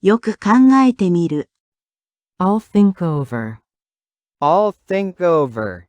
よく考えてみる。I'll think over. I'll think over.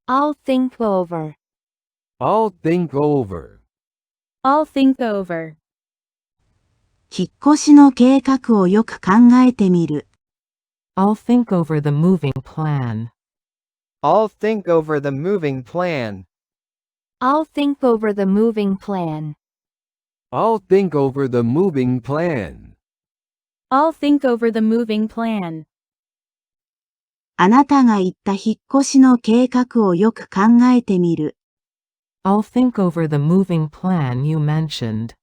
I'll think over. I'll think over. I'll think over. 引っ越しの計画をよく考えてみる。I'll think over the moving plan. I'll think over the moving plan. I'll think over the moving plan. I'll think over the moving plan. I'll think over the moving plan. あなたが言った引っ越しの計画をよく考えてみる。I'll think over the moving plan you mentioned.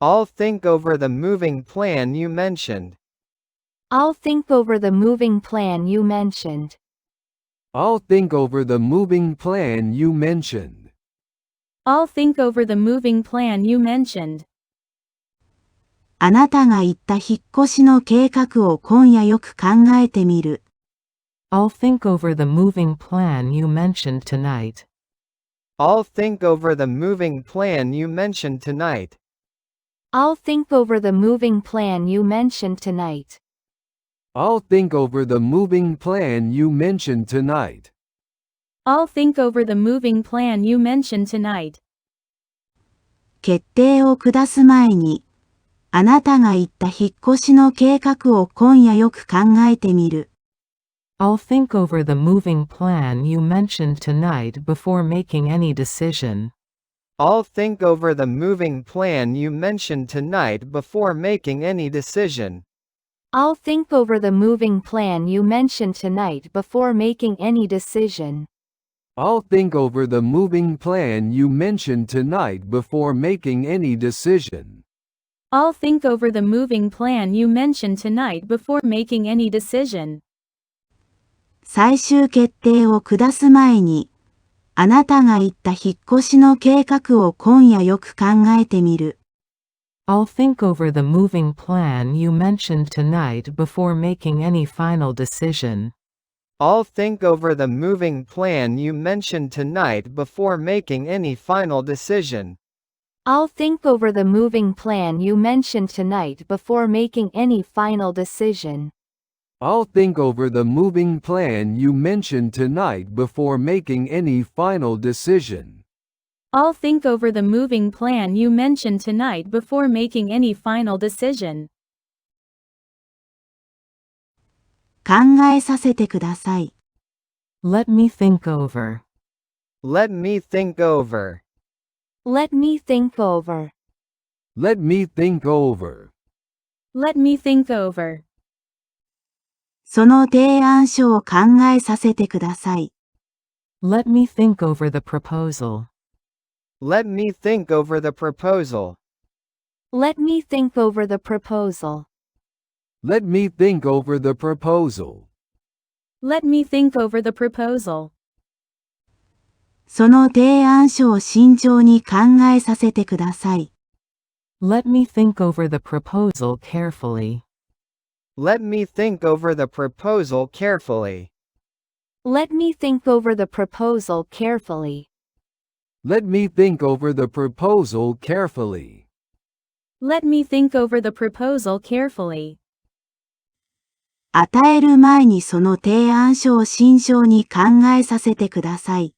I'll think over the moving plan you mentioned. I'll think over the moving plan you mentioned. I'll think over the moving plan you mentioned. I'll think over the moving plan you mentioned. あなたが言った引っ越しの計画を今夜よく考えてみる。I'll think over the moving plan you mentioned tonight. I'll think over the moving plan you mentioned tonight. I'll think over the moving plan you mentioned tonight. I'll think over the moving plan you mentioned tonight. I'll think over the moving plan you mentioned tonight. 決定を下す前に、あなたが言った引っ越しの計画を今夜よく考えてみる。I'll think over the moving plan you mentioned tonight before making any decision. I'll think over the moving plan you mentioned tonight before making any decision. I'll think over the moving plan you mentioned tonight before making any decision. I'll think over the moving plan you mentioned tonight before making any decision. I'll think over the moving plan you mentioned tonight before making any decision. 最終決定を下す前に、あなたが言った引っ越しの計画を今夜よく考えてみる。I'll think over the moving plan you mentioned tonight before making any final decision. I'll think over the moving plan you mentioned tonight before making any final decision. I'll think over the moving plan you mentioned tonight before making any final decision. I'll think over the moving plan you mentioned tonight before making any final decision. I'll think over the moving plan you mentioned tonight before making any final decision. 考えさせてください。Let me think over. Let me think over. Let me think over. Let me think over. Let me think over. その提案書を考えさせてください。Let me think over the proposal. Let me think over the proposal. Let me think over the proposal. Let me think over the proposal. Let me think over the proposal. その提案書を慎重に考えさせてください。Let me think over the proposal carefully. Let me think over the proposal carefully. Let me think over the proposal carefully. Let me think over the proposal carefully. Let me think over the proposal carefully. 与える前にその提案書を慎重に考えさせてください。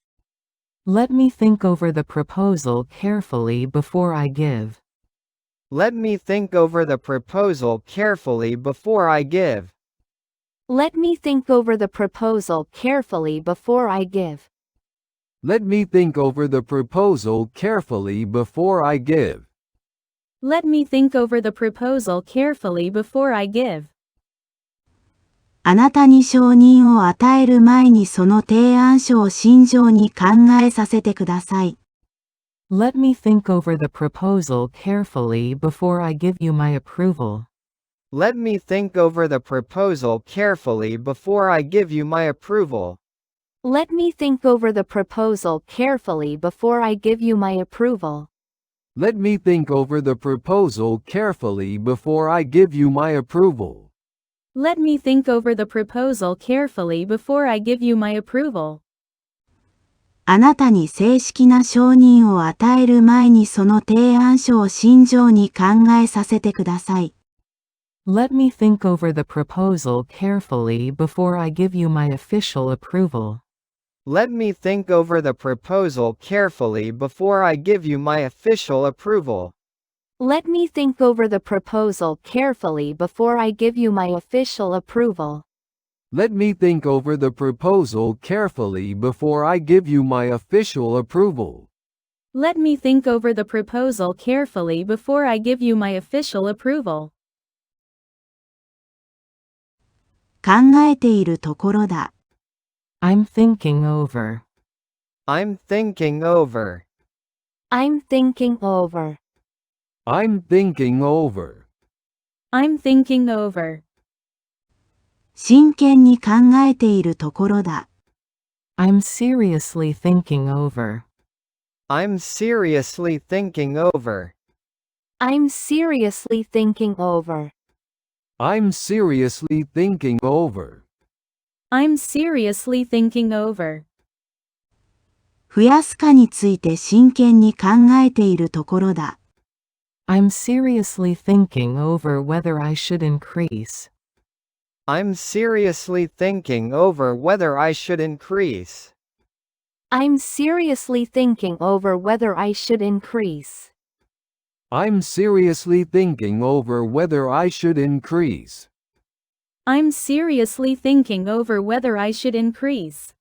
Let me think over the proposal carefully before I give. Let me think over the proposal carefully before I give. Let me think over the proposal carefully before I give. Let me think over the proposal carefully before I give. Let me think over the proposal carefully before I give. あなたに承認を与える前にその提案書を慎重に考えさせてください。Let me think over the proposal carefully before I give you my approval. Let me think over the proposal carefully before I give you my approval. Let me think over the proposal carefully before I give you my approval. Let me think over the proposal carefully before I give you my approval. Let me think over the proposal carefully before I give you my approval. あなたに正式な承認を与える前にその提案書を慎重に考えさせてください。Let me think over the proposal carefully before I give you my official approval. Let me think over the proposal carefully before I give you my official approval. Let me think over the proposal carefully before I give you my official approval. Let me think over the proposal carefully before I give you my official approval. Let me think over the proposal carefully before I give you my official approval. 考えているところだ。I'm thinking over. I'm thinking over. I'm thinking over. I'm thinking over. I'm thinking over. 真剣に考えているところだ。I'm seriously thinking over. I'm seriously thinking over. I'm seriously thinking over. I'm seriously thinking over. I'm seriously thinking over. 増やすかについて真剣に考えているところだ。I'm seriously thinking over whether I should increase. I'm seriously thinking over whether I should increase. I'm seriously thinking over whether I should increase. I'm seriously thinking over whether I should increase. I'm seriously thinking over whether I should increase.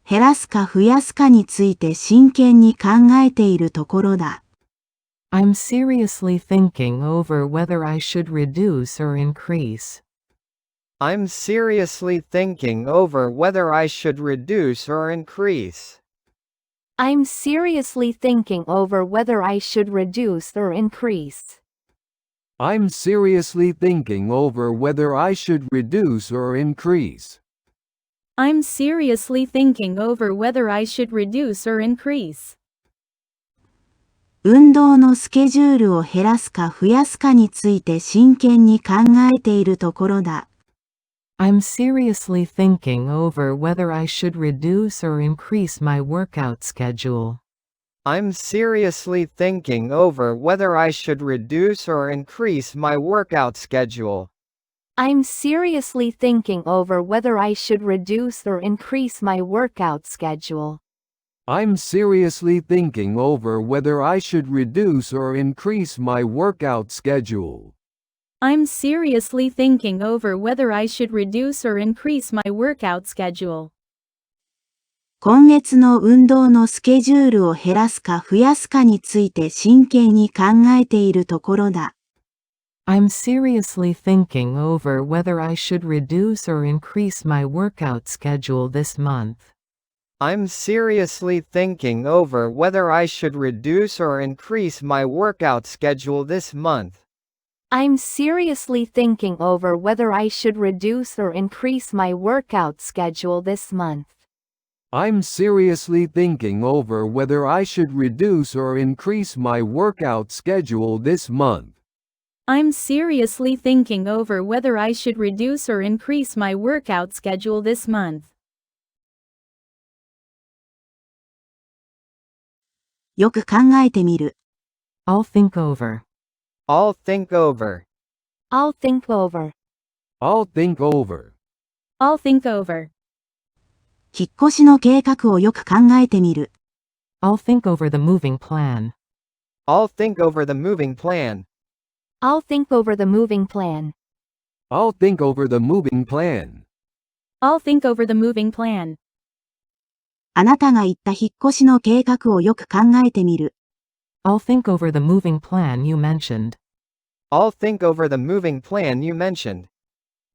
減らすか増やすかについて真剣に考えているところだ。I'm seriously thinking over whether I should reduce or increase. I'm seriously thinking over whether I should reduce or increase. I'm seriously thinking over whether I should reduce or increase. I'm seriously thinking over whether I should reduce or increase. I'm seriously thinking over whether I should reduce or increase. 運動のスケジュールを減らすか増やすかについて真剣に考えているところだ。I'm seriously thinking over whether I should reduce or increase my workout schedule. I'm seriously thinking over whether I should reduce or increase my workout schedule. I'm seriously thinking over whether I should reduce or increase my workout schedule. I'm seriously thinking over whether I should reduce or increase my workout schedule. I'm seriously thinking over whether I should reduce or increase my workout schedule. 今月の運動のスケジュールを減らすか増やすかについて真剣に考えているところだ。I'm seriously thinking over whether I should reduce or increase my workout schedule this month. I'm seriously thinking over whether I should reduce or increase my workout schedule this month. I'm seriously thinking over whether I should reduce or increase my workout schedule this month. I'm seriously thinking over whether I should reduce or increase my workout schedule this month. I'm seriously thinking over whether I should reduce or increase my workout schedule this month. よく考えてみる。I'll think over. I'll think over. I'll think over. I'll think over. I'll think over. 引っ越しの計画をよく考えてみる。I'll think over the moving plan. I'll think over the moving plan. I'll think over the moving plan. I'll think over the moving plan. I'll think over the moving plan. あなたが言った引っ越しの計画をよく考えてみる。I'll think over the moving plan you mentioned. I'll think over the moving plan you mentioned.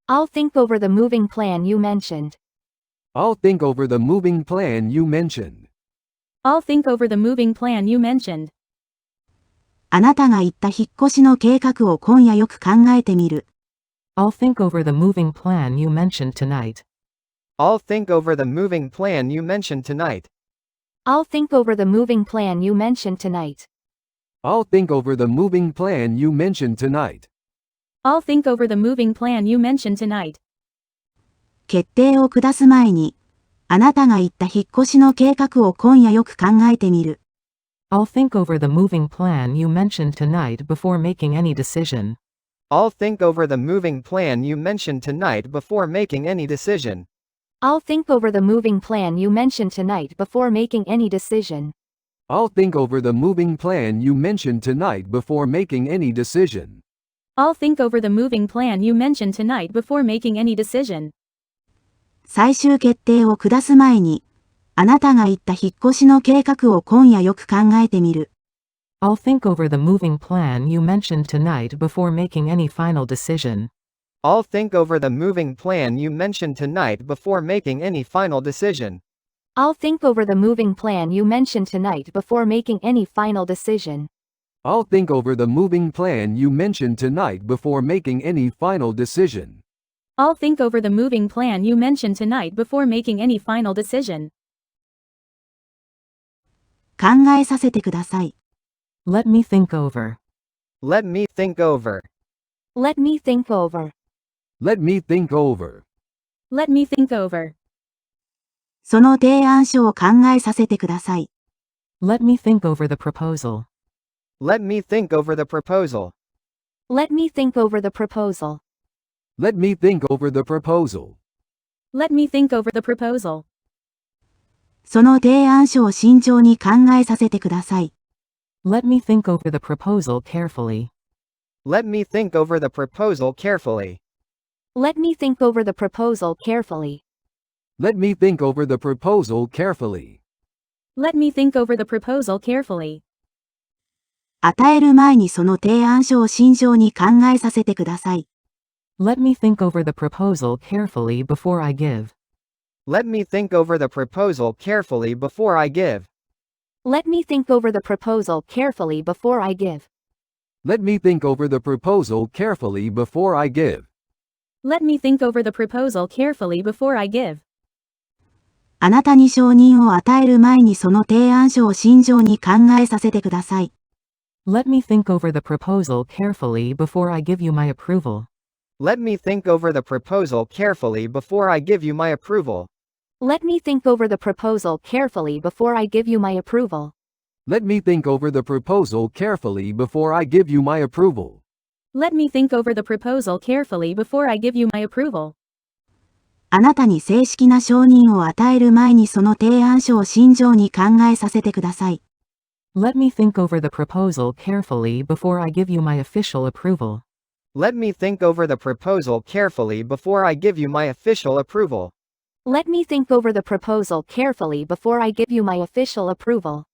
I'll think over the moving plan you mentioned. I'll think over the moving plan you mentioned. I'll think over the moving plan you mentioned. あなたが言った引っ越しの計画を今夜よく考えてみる。I'll think over the moving plan you mentioned tonight. I'll think over the moving plan you mentioned tonight. I'll think over the moving plan you mentioned tonight. I'll think over the moving plan you mentioned tonight. I'll think over the moving plan you mentioned tonight. 決定を下す前に、あなたが言った引っ越しの計画を今夜よく考えてみる。I'll think over the moving plan you mentioned tonight before making any decision. I'll think over the moving plan you mentioned tonight before making any decision. I'll think over the moving plan you mentioned tonight before making any decision. I'll think over the moving plan you mentioned tonight before making any decision. I'll think over the moving plan you mentioned tonight before making any decision. 最終決定を下す前に、あなたが言った引っ越しの計画を今夜よく考えてみる。I'll think over the moving plan you mentioned tonight before making any final decision. I'll think over the moving plan you mentioned tonight before making any final decision. I'll think over the moving plan you mentioned tonight before making any final decision. I'll think over the moving plan you mentioned tonight before making any final decision. I'll think over the moving plan you mentioned tonight before making any final decision. 考えさせてください。Let me think over. Let me think over. Let me think over. Let me think over. Let me think over. その提案書を考えさせてください。Let me think over the proposal. Let me think over the proposal. Let me think over the proposal. Let me think over the proposal. Let me think over the proposal. その提案書を慎重に考えさせてください。Let me think over the proposal carefully. Let me think over the proposal carefully. Let me think over the proposal carefully. Let me think over the proposal carefully. Let me think over the proposal carefully. 与える前にその提案書を慎重に考えさせてください。Let me think over the proposal carefully before I give. Let me think over the proposal carefully before I give. Let me think over the proposal carefully before I give. Let me think over the proposal carefully before I give. Let me think over the proposal carefully before I give. あなたに承認を与える前にその提案書を慎重に考えさせてください。Let me think over the proposal carefully before I give you my approval. Let me think over the proposal carefully before I give you my approval. Let me think over the proposal carefully before I give you my approval. Let me think over the proposal carefully before I give you my approval. Let me think over the proposal carefully before I give you my approval. あなたに正式な承認を与える前にその提案書を慎重に考えさせてください。Let me think over the proposal carefully before I give you my official approval. Let me think over the proposal carefully before I give you my official approval. Let me think over the proposal carefully before I give you my official approval.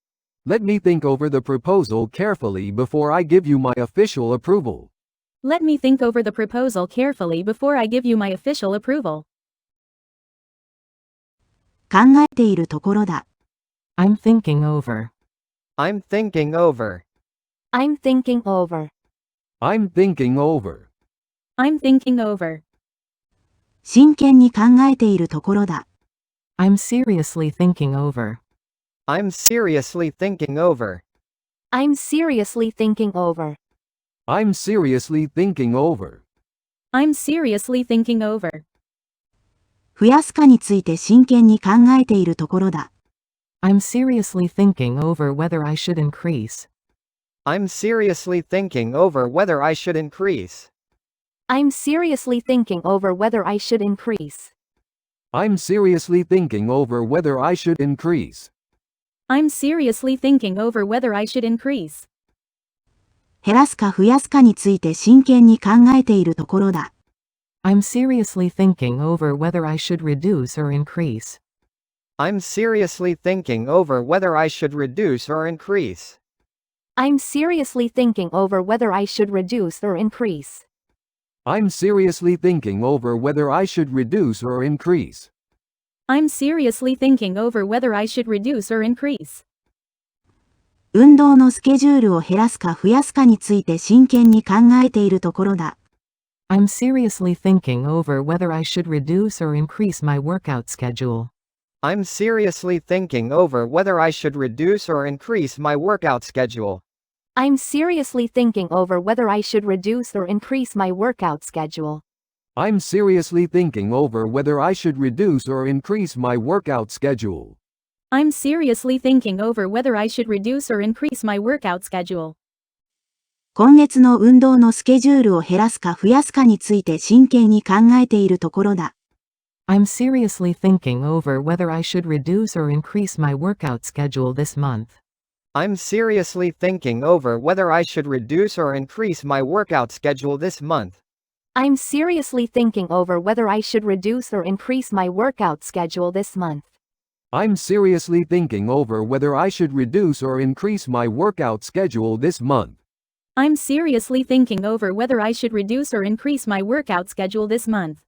Let me think over the proposal carefully before I give you my official approval. Let me think over the proposal carefully before I give you my official approval. 考えているところだ。I'm thinking over. I'm thinking over. I'm thinking over. I'm thinking over. I'm thinking over. 真剣に考えているところだ。I'm seriously thinking over. I'm seriously thinking over. I'm seriously thinking over. I'm seriously thinking over. I'm seriously thinking over. 増やすかについて真剣に考えているところだ。I'm seriously thinking over whether I should increase. I'm seriously thinking over whether I should increase. I'm seriously thinking over whether I should increase. I'm seriously thinking over whether I should increase. I'm seriously thinking over whether I should increase. 減らすか増やすかについて真剣に考えているところだ。I'm seriously thinking over whether I should reduce or increase. I'm seriously thinking over whether I should reduce or increase. I'm seriously thinking over whether I should reduce or increase. I'm seriously thinking over whether I should reduce or increase. I'm seriously thinking over whether I should reduce or increase. 運動のスケジュールを減らすか増やすかについて真剣に考えているところだ。I'm seriously thinking over whether I should reduce or increase my workout schedule. I'm seriously thinking over whether I should reduce or increase my workout schedule. I'm seriously thinking over whether I should reduce or increase my workout schedule. I'm seriously thinking over whether I should reduce or increase my workout schedule. I'm seriously thinking over whether I should reduce or increase my workout schedule. 今月の運動のスケジュールを減らすか増やすかについて真剣に考えているところだ。I'm seriously thinking over whether I should reduce or increase my workout schedule this month. I'm seriously thinking over whether I should reduce or increase my workout schedule this month. I'm seriously thinking over whether I should reduce or increase my workout schedule this month. I'm seriously thinking over whether I should reduce or increase my workout schedule this month. I'm seriously thinking over whether I should reduce or increase my workout schedule this month.